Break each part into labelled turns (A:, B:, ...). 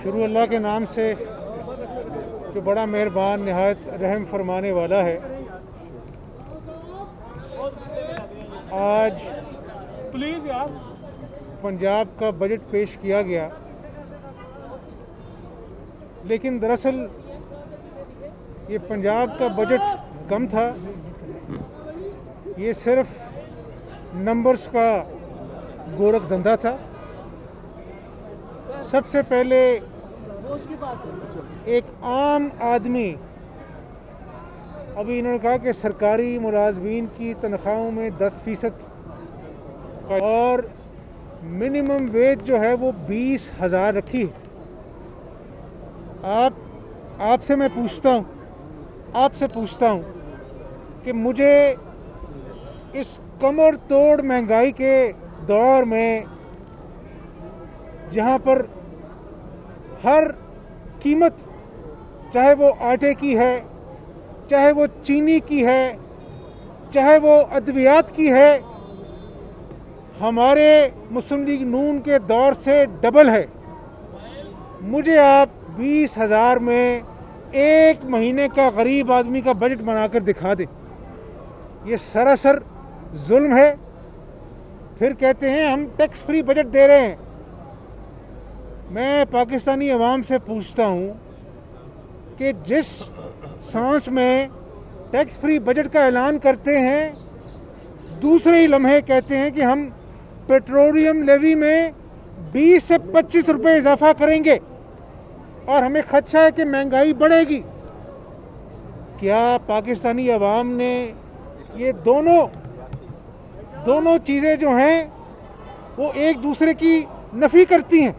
A: शुरू अल्लाह के नाम से जो बड़ा मेहरबान नहायत रहम फरमाने वाला है। आज
B: प्लीज यार
A: पंजाब का बजट पेश किया गया, लेकिन दरअसल ये पंजाब का बजट कम था। ये सिर्फ नंबर्स का गोरख धंधा था। सबसे पहले एक आम आदमी, अभी इन्होंने कहा कि सरकारी मुलाजमीन की तनख्वाहों में 10% और मिनिमम वेज जो है वो 20,000 रखी है। आपसे मैं आपसे पूछता हूँ कि मुझे इस कमर तोड़ महंगाई के दौर में, जहाँ पर हर कीमत, चाहे वो आटे की है, चाहे वो चीनी की है, चाहे वो अद्वियात की है, हमारे मुस्लिम लीग नून के दौर से डबल है। मुझे आप 20,000 में एक महीने का गरीब आदमी का बजट बनाकर दिखा दें। ये सरासर जुल्म है। फिर कहते हैं हम टैक्स फ्री बजट दे रहे हैं। मैं पाकिस्तानी अवाम से पूछता हूँ कि जिस सांस में टैक्स फ्री बजट का ऐलान करते हैं, दूसरे ही लम्हे कहते हैं कि हम पेट्रोलियम लेवी में 20 से 25 रुपए इजाफा करेंगे और हमें खदशा है कि महंगाई बढ़ेगी। क्या पाकिस्तानी अवाम ने ये दोनों चीज़ें जो हैं वो एक दूसरे की नफ़ी करती हैं?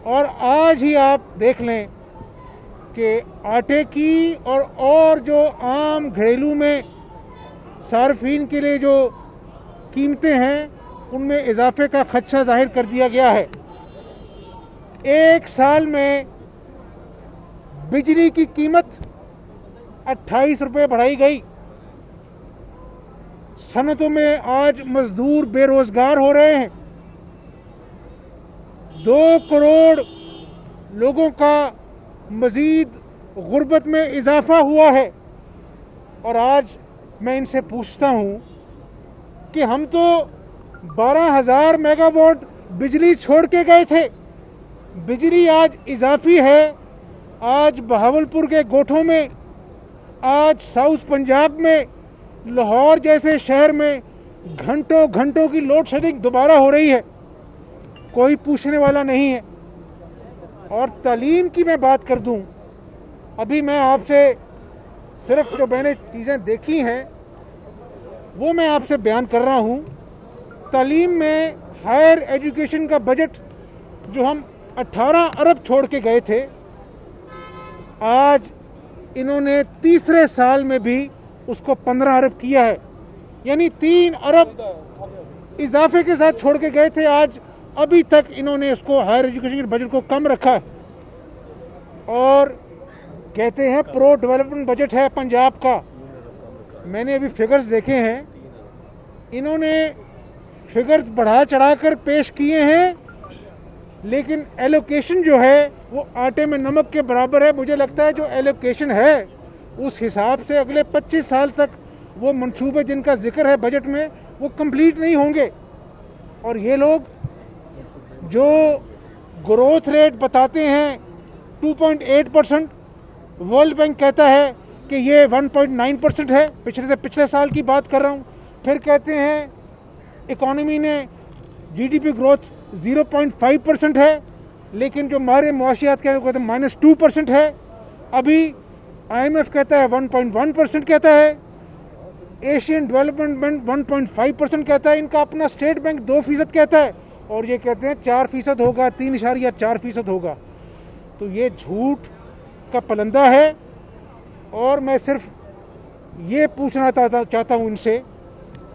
A: और आज ही आप देख लें कि आटे की और जो आम घरेलू में सार्फिन के लिए जो कीमतें हैं, उनमें इजाफे का खदशा जाहिर कर दिया गया है। एक साल में बिजली की कीमत 28 रुपये बढ़ाई गई। सनतों में आज मजदूर बेरोजगार हो रहे हैं। 2 करोड़ लोगों का मजीद गुर्बत में इजाफा हुआ है। और आज मैं इनसे पूछता हूँ कि हम तो 12,000 मेगावाट बिजली छोड़ के गए थे। बिजली आज इजाफी है। आज बहावलपुर के गोठों में, आज साउथ पंजाब में, लाहौर जैसे शहर में घंटों की लोड शेडिंग दोबारा हो रही है। कोई पूछने वाला नहीं है। और तालीम की मैं बात कर दूं, अभी मैं आपसे सिर्फ जो मैंने चीज़ें देखी हैं वो मैं आपसे बयान कर रहा हूं। तालीम में हायर एजुकेशन का बजट जो हम 18 अरब छोड़ के गए थे, आज इन्होंने तीसरे साल में भी उसको 15 अरब किया है। यानी 3 अरब इजाफे के साथ छोड़ के गए थे। आज अभी तक इन्होंने उसको हायर एजुकेशन के बजट को कम रखा है और कहते हैं प्रो डेवलपमेंट बजट है पंजाब का। मैंने अभी फिगर्स देखे हैं, इन्होंने फिगर्स बढ़ा चढ़ाकर पेश किए हैं, लेकिन एलोकेशन जो है वो आटे में नमक के बराबर है। मुझे लगता है जो एलोकेशन है उस हिसाब से अगले 25 साल तक वो मंसूबे जिनका जिक्र है बजट में वो कंप्लीट नहीं होंगे। और ये लोग जो ग्रोथ रेट बताते हैं 2.8%, वर्ल्ड बैंक कहता है कि ये 1.9% है। पिछले साल की बात कर रहा हूँ। फिर कहते हैं इकॉनमी ने जीडीपी ग्रोथ 0.5% है, लेकिन जो हमारे मुआशियात के कहते हैं -2% है। अभी IMF कहता है 1.1% कहता है। एशियन डेवलपमेंट बैंक 1.5% कहता है। इनका अपना स्टेट बैंक 2% कहता है और ये कहते हैं 4% होगा, 3.4% होगा। तो ये झूठ का पलंदा है। और मैं सिर्फ ये पूछना चाहता हूँ इनसे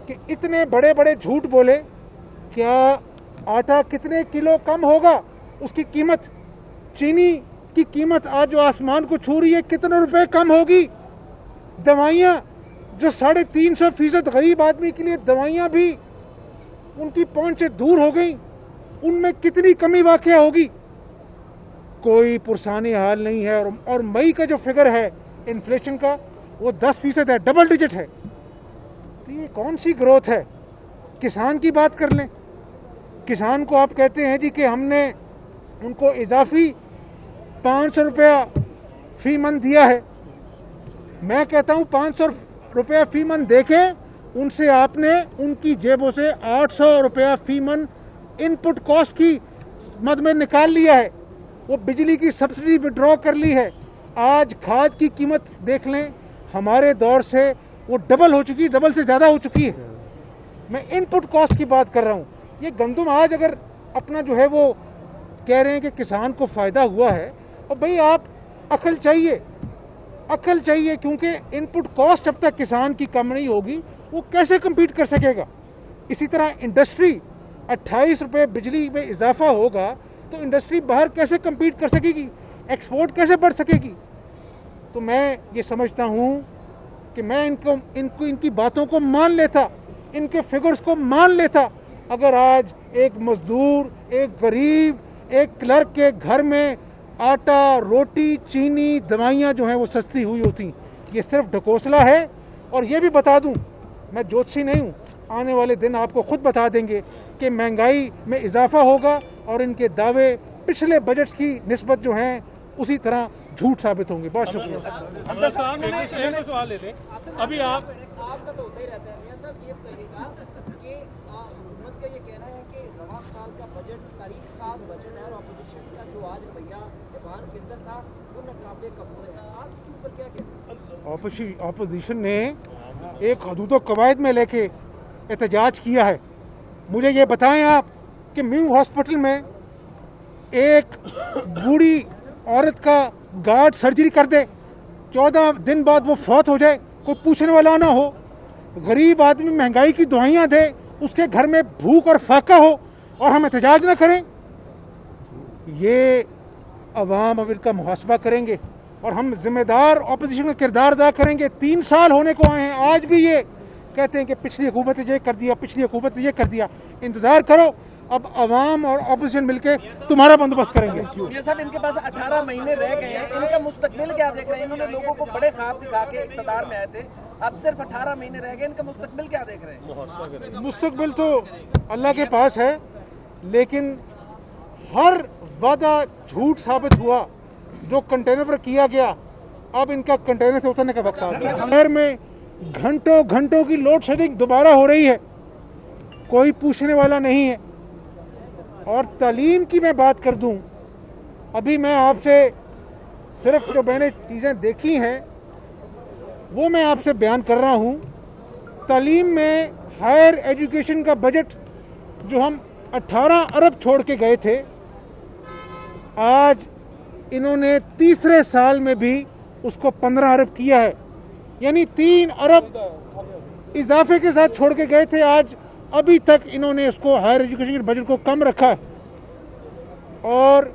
A: कि इतने बड़े बड़े झूठ बोले, क्या आटा कितने किलो कम होगा उसकी कीमत? चीनी की कीमत आज जो आसमान को छू रही है, कितने रुपए कम होगी? दवाइयाँ जो 350% गरीब आदमी के लिए दवाइयाँ भी उनकी पहुंच से दूर हो गई, उनमें कितनी कमी वाक़या होगी? कोई पुरसानी हाल नहीं है। और मई का जो फिगर है इन्फ्लेशन का वो 10% है, डबल डिजिट है। तो ये कौन सी ग्रोथ है? किसान की बात कर लें। किसान को आप कहते हैं जी कि हमने उनको इजाफी 500 रुपया फी मन दिया है। मैं कहता हूँ 500 रुपया फी मन देके उनसे आपने उनकी जेबों से 800 रुपया फी मन इनपुट कॉस्ट की मद में निकाल लिया है। वो बिजली की सब्सिडी विड्रॉ कर ली है। आज खाद की कीमत देख लें, हमारे दौर से वो डबल हो चुकी, डबल से ज़्यादा हो चुकी है। मैं इनपुट कॉस्ट की बात कर रहा हूँ। ये गंदम आज अगर अपना जो है वो कह रहे हैं कि किसान को फ़ायदा हुआ है, और भाई आप अकल चाहिए, अकल चाहिए, क्योंकि इनपुट कॉस्ट जब तक किसान की कम नहीं होगी वो कैसे कम्पीट कर सकेगा। इसी तरह इंडस्ट्री 28 रुपये बिजली में इजाफा होगा तो इंडस्ट्री बाहर कैसे कम्पीट कर सकेगी, एक्सपोर्ट कैसे बढ़ सकेगी। तो मैं ये समझता हूँ कि मैं इनकी बातों को मान लेता, इनके फिगर्स को मान लेता, अगर आज एक मजदूर, एक गरीब, एक क्लर्क के घर में आटा, रोटी, चीनी, दवाइयाँ जो हैं वो सस्ती हुई होती। ये सिर्फ ढकोसला है। और ये भी बता दूं, मैं ज्योतिषी नहीं हूँ, आने वाले दिन आपको खुद बता देंगे कि महंगाई में इजाफा होगा और इनके दावे पिछले बजट की निस्बत जो हैं उसी तरह झूठ साबित होंगे। बहुत शुक्रिया।
B: एक सवाल लेते हैं। अभी
C: आपका तो होता ही रहता है मियां साहब, ये कहेगा कि हुकूमत का ये कहना है कि नवा साल का बजट तारीख साज बजट है और अपोजिशन का जो आज रवैया ईवान के अंदर था वो नाकाबिले कबूल है। आप इसके ऊपर क्या कहते हैं?
A: ऑपोजिशन ने एक हदूद कवायद में लेके एहतजाज किया है। मुझे ये बताएं आप कि म्यू हॉस्पिटल में एक बूढ़ी औरत का गार्ड सर्जरी कर दे, 14 दिन बाद वो फौत हो जाए, कोई पूछने वाला ना हो। गरीब आदमी महंगाई की दुआइयां दे, उसके घर में भूख और फाका हो और हम एहतजाज ना करें। ये अवाम अब इनका मुहासबा करेंगे और हम जिम्मेदार ऑपोजिशन का किरदार अदा करेंगे। 3 साल होने को आए हैं, आज भी ये कहते हैं कि पिछली हुकूमत ने ये कर दिया, पिछली हुकूमत ने ये कर दिया। इंतजार करो, अब अवाम और ऑपोजिशन मिलके तुम्हारा बंदोबस्त करेंगे।
C: ये साहब इनके पास 18 महीने रह गए हैं, इनका मुस्तकबिल क्या देख रहे हैं? इन्होंने लोगों को बड़े ख्वाब दिखा के इक़्तिदार में आए थे, अब सिर्फ 18 महीने रह गए, इनका मुस्तकबिल क्या देख रहे हैं?
A: मुस्तकबिल तो अल्लाह के पास है, लेकिन हर वादा झूठ साबित हुआ जो कंटेनर पर किया गया। अब इनका कंटेनर से उतरने का वक्त आ गया। शहर में घंटों घंटों की लोड शेडिंग दोबारा हो रही है, कोई पूछने वाला नहीं है। और तालीम की मैं बात कर दूं, अभी मैं आपसे सिर्फ जो मैंने चीज़ें देखी हैं वो मैं आपसे बयान कर रहा हूं। तालीम में हायर एजुकेशन का बजट जो हम 18 अरब छोड़ के गए थे, आज इन्होंने तीसरे साल में भी उसको 15 अरब किया है। यानी 3 अरब इजाफे के साथ छोड़ के गए थे, आज अभी तक इन्होंने इसको हायर एजुकेशन के बजट को कम रखा है। और